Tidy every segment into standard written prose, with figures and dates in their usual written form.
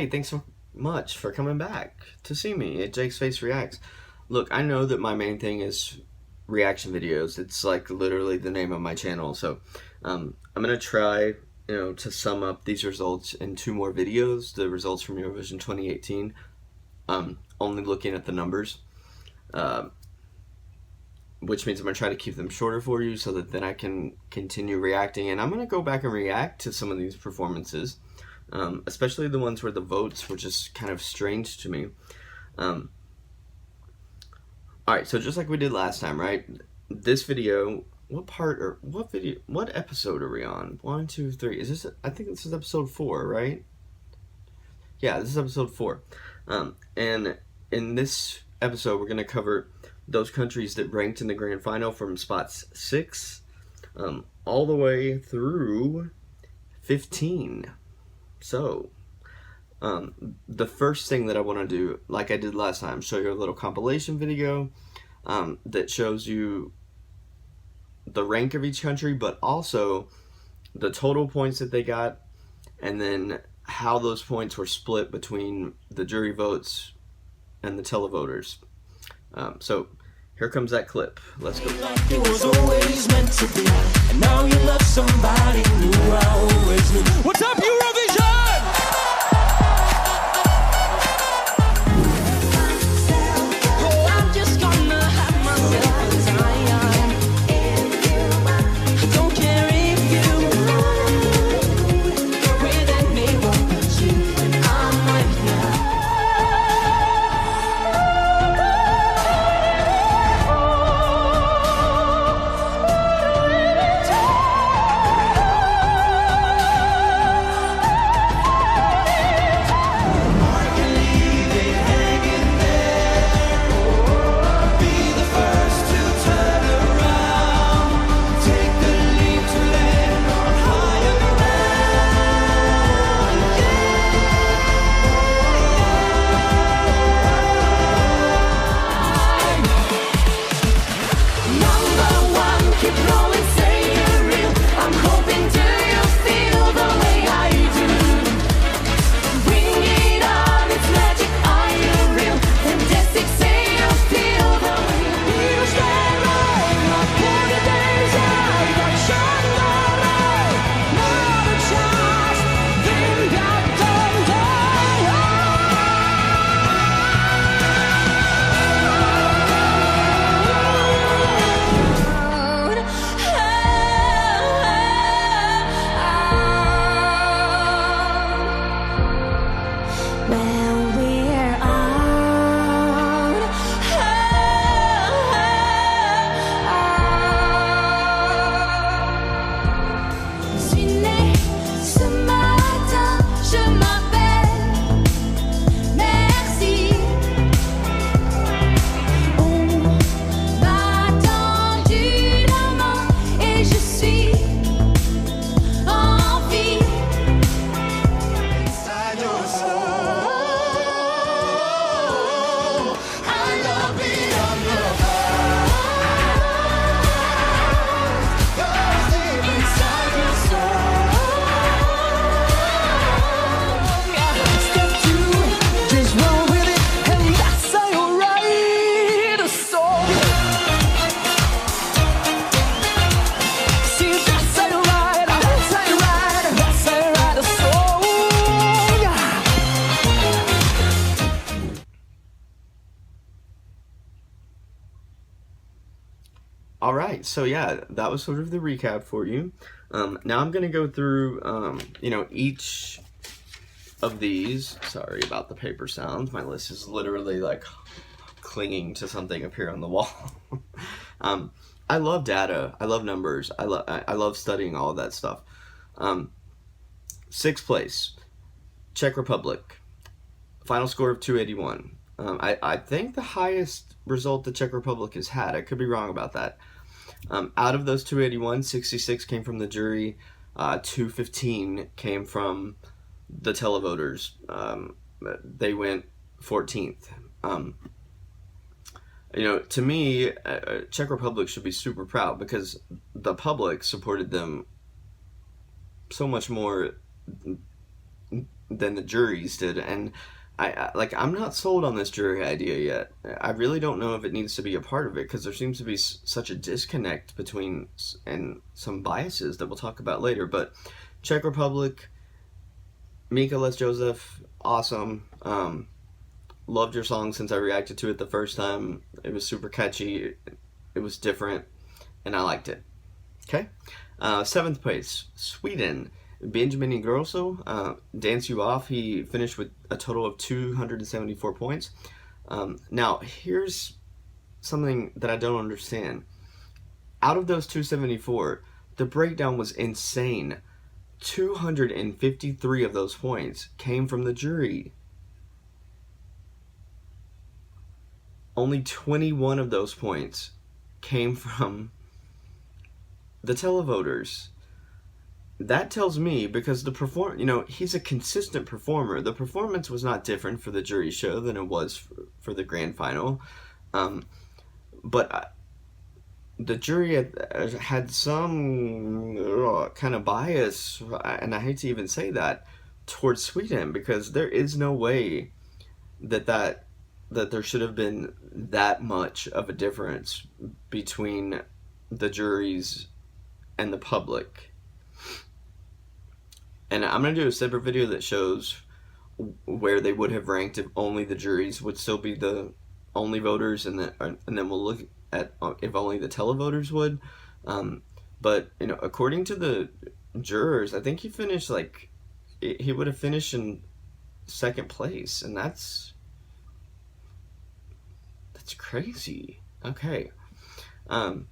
Hey, thanks so much for coming back to see me at Jake's Face Reacts. Look, I know that my main thing is reaction videos. It's like literally the name of my channel. So I'm gonna try, to sum up these results in two more videos. The results from Eurovision 2018. Only looking at the numbers, which means I'm gonna try to keep them shorter for you, so that then I can continue reacting. And I'm gonna go back and react to some of these performances. Especially the ones where the votes were just kind of strange to me. Alright, so just like we did last time, right? This video, what episode are we on? 1, 2, 3. I think this is episode 4, right? Yeah, this is episode 4. And in this episode, we're going to cover those countries that ranked in the grand final from spots 6 all the way through 15. So, the first thing that I want to do, like I did last time, show you a little compilation video that shows you the rank of each country, but also the total points that they got, and then how those points were split between the jury votes and the televoters. So, here comes that clip. Let's go. It was always meant to be, and now you love somebody new. I always knew. What's up, Eurovision? I'm just gonna have myself a time. I don't care if you with anyone but you, and I'm right now. Alright, so yeah, that was sort of the recap for you. Now I'm going to go through, each of these. Sorry about the paper sound. My list is literally like clinging to something up here on the wall. I love data. I love numbers. I love studying all of that stuff. 6th place, Czech Republic. Final score of 281. I think the highest result the Czech Republic has had. I could be wrong about that. Out of those 281, 66 came from the jury. 215 came from the televoters. They went 14th. To me, Czech Republic should be super proud because the public supported them so much more than the juries did, and I'm not sold on this jury idea yet. I really don't know if it needs to be a part of it, because there seems to be such a disconnect between and some biases that we'll talk about later. But Czech Republic, Mika Les Joseph, awesome. Loved your song since I reacted to it the first time. It was super catchy. It was different, and I liked it. Okay. Seventh place, Sweden. Benjamin Ingrosso, Dance You Off. He finished with a total of 274 points. Now, here's something that I don't understand. Out of those 274, the breakdown was insane. 253 of those points came from the jury. Only 21 of those points came from the televoters. That tells me, because he's a consistent performer. The performance was not different for the jury show than it was for the grand final. But the jury had some kind of bias, and I hate to even say that, towards Sweden, because there is no way that there should have been that much of a difference between the juries and the public. And I'm going to do a separate video that shows where they would have ranked if only the juries would still be the only voters, and then we'll look at if only the televoters would. But according to the jurors, I think he finished he would have finished in second place, and that's crazy. Okay. All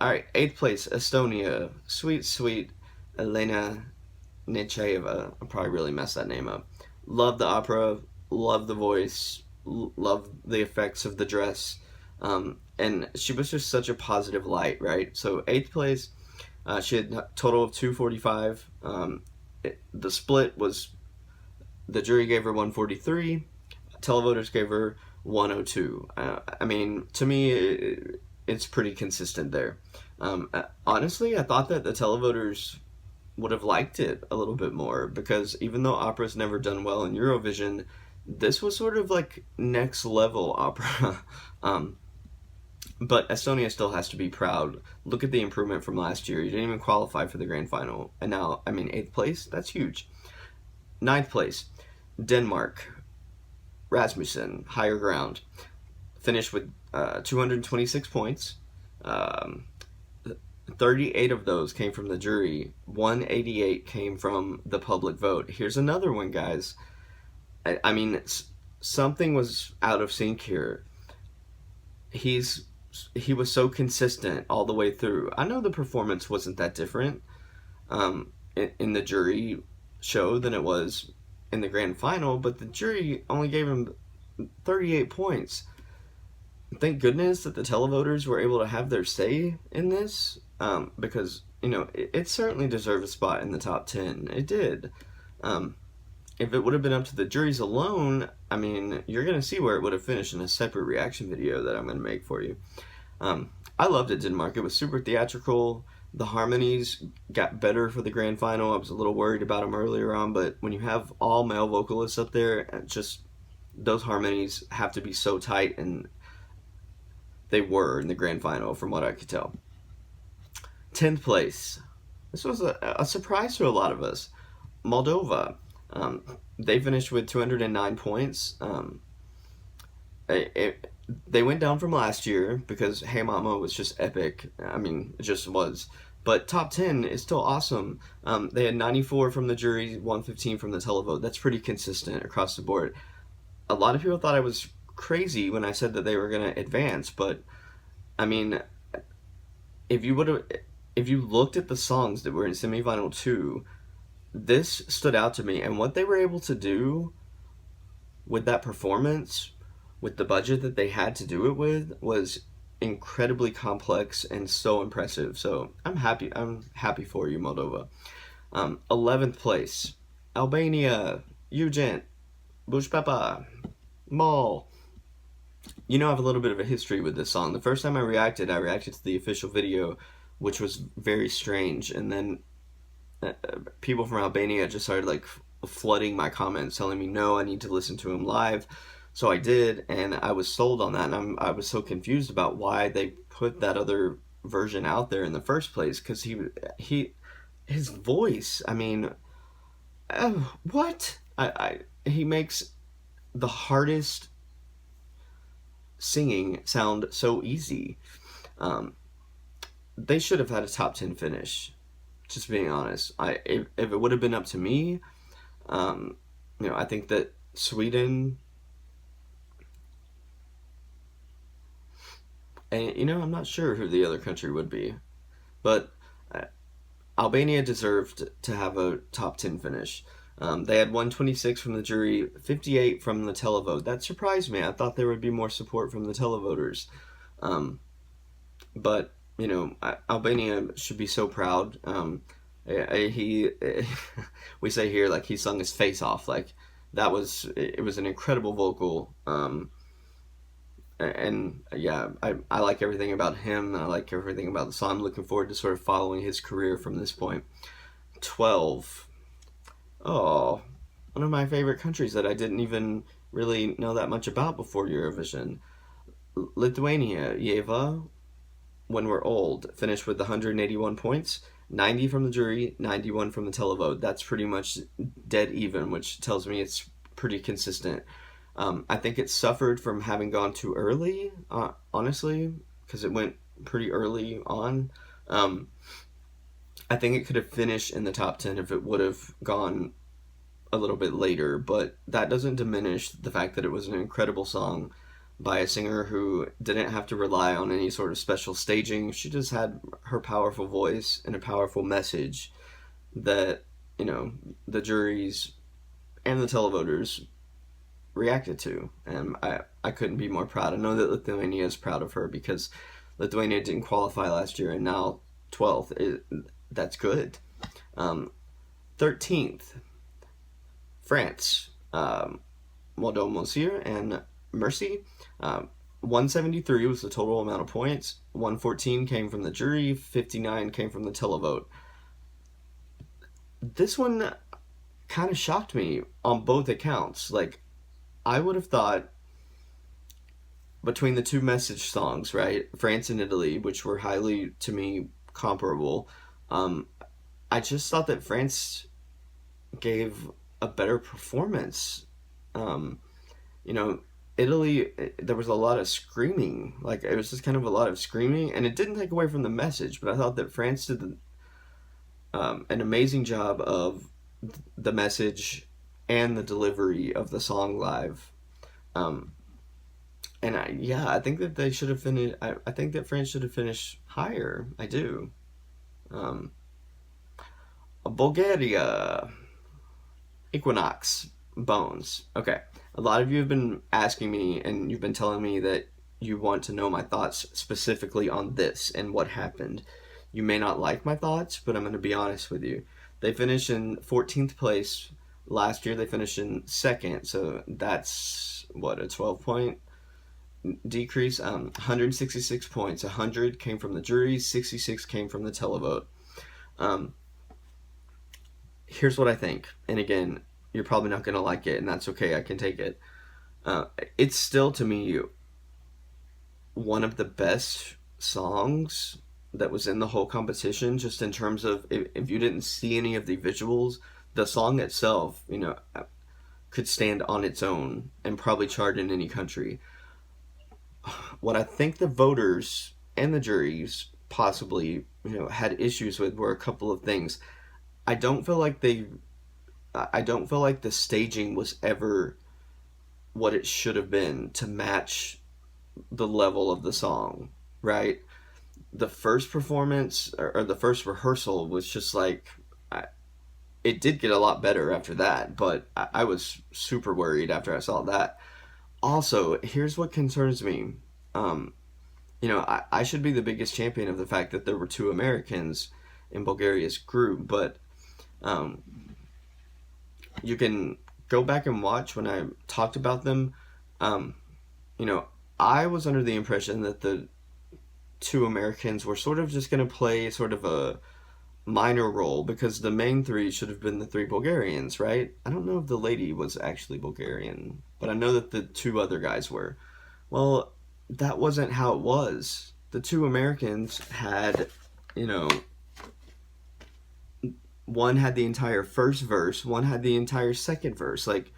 right, 8th place, Estonia. Sweet Elena Nechayeva. I probably really messed that name up. Love the opera, love the voice, love the effects of the dress, and she was just such a positive light, right? So 8th place, she had a total of 245. The split was, the jury gave her 143, televoters gave her 102. I mean, to me, it's pretty consistent there. Honestly, I thought that the televoters would have liked it a little bit more, because even though opera's never done well in Eurovision, this was sort of like next level opera. But Estonia still has to be proud. Look at the improvement from last year. You didn't even qualify for the grand final, and now, 8th place, that's huge. 9th place, Denmark. Rasmussen, Higher Ground, finished with 226 points. 38 of those came from the jury. 188 came from the public vote. Here's another one, guys. Something was out of sync here. He was so consistent all the way through. I know the performance wasn't that different in the jury show than it was in the grand final, but the jury only gave him 38 points. Thank goodness that the televoters were able to have their say in this, because it certainly deserved a spot in the top 10. It did. If it would have been up to the juries alone, you're gonna see where it would have finished in a separate reaction video that I'm gonna make for you. I loved it, Denmark. It was super theatrical. The harmonies got better for the grand final. I was a little worried about them earlier on, but when you have all male vocalists up there, those harmonies have to be so tight, and they were in the grand final from what I could tell. 10th place. This was a surprise to a lot of us. Moldova. They finished with 209 points. They went down from last year because Hey Mama was just epic. It just was. But top 10 is still awesome. They had 94 from the jury, 115 from the televote. That's pretty consistent across the board. A lot of people thought I was crazy when I said that they were going to advance, but if you looked at the songs that were in semifinal 2, this stood out to me, and what they were able to do with that performance, with the budget that they had to do it with, was incredibly complex and so impressive. So I'm happy for you, Moldova. 11th place, Albania, Ugent, Bushpapa, Mall. I have a little bit of a history with this song. The first time I reacted to the official video, which was very strange, and then people from Albania just started flooding my comments telling me, no, I need to listen to him live. So I did, and I was sold on that, and I was so confused about why they put that other version out there in the first place, because his voice, I mean, what? He makes the hardest singing sound so easy. They should have had a top 10 finish, just being honest. If it would have been up to me, I think that Sweden, and I'm not sure who the other country would be, but Albania deserved to have a top 10 finish. They had 126 from the jury, 58 from the televote. That surprised me. I thought there would be more support from the televoters. But Albania should be so proud. We say here, like, he sung his face off. Like, it was an incredible vocal. And yeah, I like everything about him. I like everything about the song. I'm looking forward to sort of following his career from this point. 12. Oh, one of my favorite countries that I didn't even really know that much about before Eurovision. Lithuania, Yeva, When We're Old, finished with 181 points, 90 from the jury, 91 from the televote. That's pretty much dead even, which tells me it's pretty consistent. I think it suffered from having gone too early, honestly, because it went pretty early on. I think it could have finished in the top 10 if it would have gone a little bit later, but that doesn't diminish the fact that it was an incredible song by a singer who didn't have to rely on any sort of special staging. She just had her powerful voice and a powerful message that, the juries and the televoters reacted to, and I couldn't be more proud. I know that Lithuania is proud of her because Lithuania didn't qualify last year, and now 12th. That's good. 13th, France, Moldova, Monsieur, and Mercy. 173 was the total amount of points. 114 came from the jury. 59 came from the televote. This one kind of shocked me on both accounts. Like, I would have thought between the two message songs, right, France and Italy, which were highly, to me, comparable, I just thought that France gave a better performance. Italy, there was a lot of screaming. Like, it was just kind of a lot of screaming, and it didn't take away from the message, but I thought that France did an amazing job of the message and the delivery of the song live. And I think that they should have finished. I think that France should have finished higher. I do. Bulgaria, Equinox, Bones. Okay, a lot of you have been asking me, and you've been telling me that you want to know my thoughts specifically on this and what happened. You may not like my thoughts, but I'm going to be honest with you. They finished in 14th place. Last year they finished in second, so that's, what, a 12-point decrease? 166 points. 100 came from the jury, 66 came from the televote. Here's what I think, and again, you're probably not going to like it, and that's okay, I can take it. It's still, to me, one of the best songs that was in the whole competition, just in terms of, if you didn't see any of the visuals, the song itself, could stand on its own and probably chart in any country. What I think the voters and the juries possibly, had issues with were a couple of things. I don't feel like the staging was ever what it should have been to match the level of the song, right? The first performance, or the first rehearsal, was just like, it did get a lot better after that, but I was super worried after I saw that. Also, here's what concerns me. I should be the biggest champion of the fact that there were two Americans in Bulgaria's group, but you can go back and watch when I talked about them. I was under the impression that the two Americans were sort of just going to play sort of minor role because the main three should have been the three Bulgarians, right? I don't know if the lady was actually Bulgarian, but I know that the two other guys were. Well, that wasn't how it was. The two Americans had, you know, one had the entire first verse, one had the entire second verse. Like,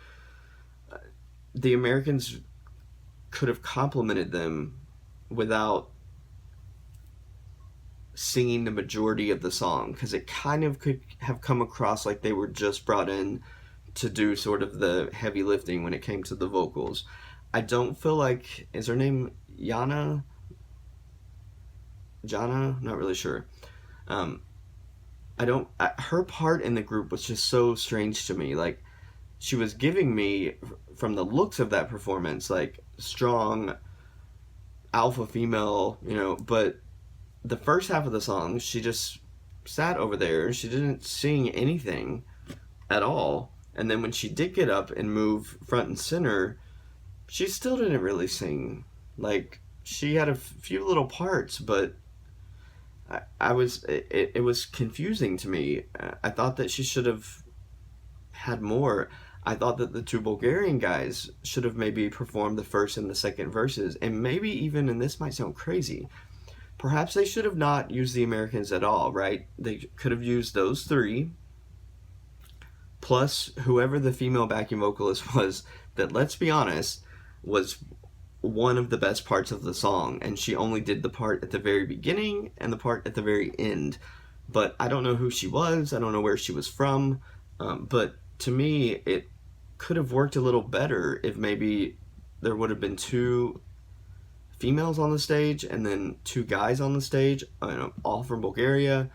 the Americans could have complimented them without singing the majority of the song, because it kind of could have come across like they were just brought in to do sort of the heavy lifting when it came to the vocals. I don't feel like, is her name Jana? Not really sure. Her part in the group was just so strange to me. Like, she was giving me, from the looks of that performance, like strong alpha female, you know, but the first half of the song, she just sat over there. She didn't sing anything at all. And then when she did get up and move front and center, she still didn't really sing. Like, she had a few little parts, but it was confusing to me. I thought that she should have had more. I thought that the two Bulgarian guys should have maybe performed the first and the second verses, and maybe even, and this might sound crazy, perhaps they should have not used the Americans at all, right? They could have used those three, plus whoever the female backing vocalist was, that, let's be honest, was one of the best parts of the song, and she only did the part at the very beginning and the part at the very end. But I don't know who she was, I don't know where she was from, but to me, it could have worked a little better if maybe there would have been two females on the stage and then two guys on the stage, all from Bulgaria,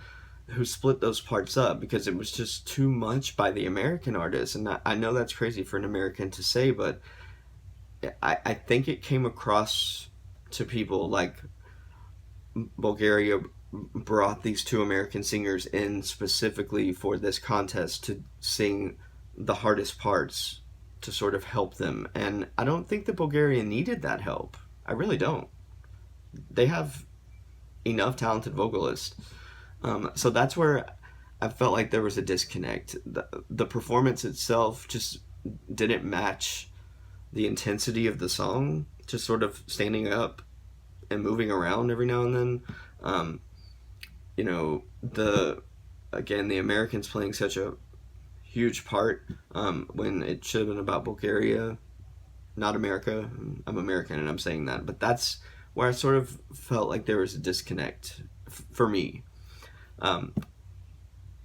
who split those parts up, because it was just too much by the American artist. And I know that's crazy for an American to say, but I think it came across to people like Bulgaria brought these two American singers in specifically for this contest to sing the hardest parts to sort of help them. And I don't think the Bulgarian needed that help. I really don't. They have enough talented vocalists. So that's where I felt like there was a disconnect. The performance itself just didn't match the intensity of the song, just sort of standing up and moving around every now and then. The Americans playing such a huge part when it should have been about Bulgaria, not America. I'm American and I'm saying that, but that's where I sort of felt like there was a disconnect for me.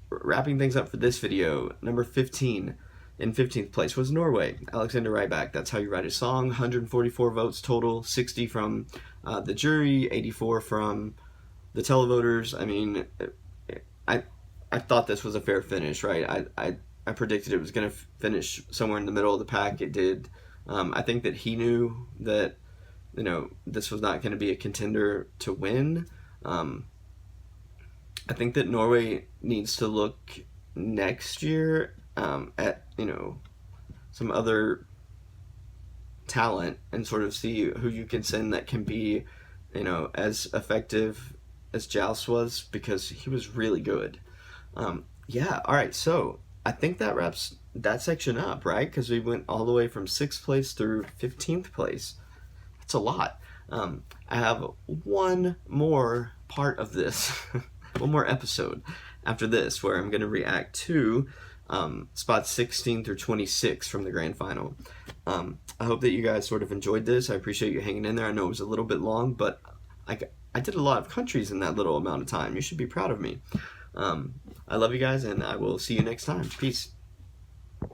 Wrapping things up for this video, number 15 in 15th place was Norway, Alexander Rybak. That's How You Write a Song. 144 votes total, 60 from the jury, 84 from the televoters. I mean, I thought this was a fair finish, right? I predicted it was going to finish somewhere in the middle of the pack. It did. I think that he knew that, this was not going to be a contender to win. I think that Norway needs to look next year at, some other talent and sort of see who you can send that can be, as effective as Joust was, because he was really good. All right, so I think that wraps that section up, right? Because we went all the way from 6th place through 15th place. That's a lot. I have one more part of this, one more episode after this, where I'm going to react to spots 16 through 26 from the grand final. I hope that you guys sort of enjoyed this. I appreciate you hanging in there. I know it was a little bit long, but I did a lot of countries in that little amount of time. You should be proud of me. I love you guys, and I will see you next time. Peace.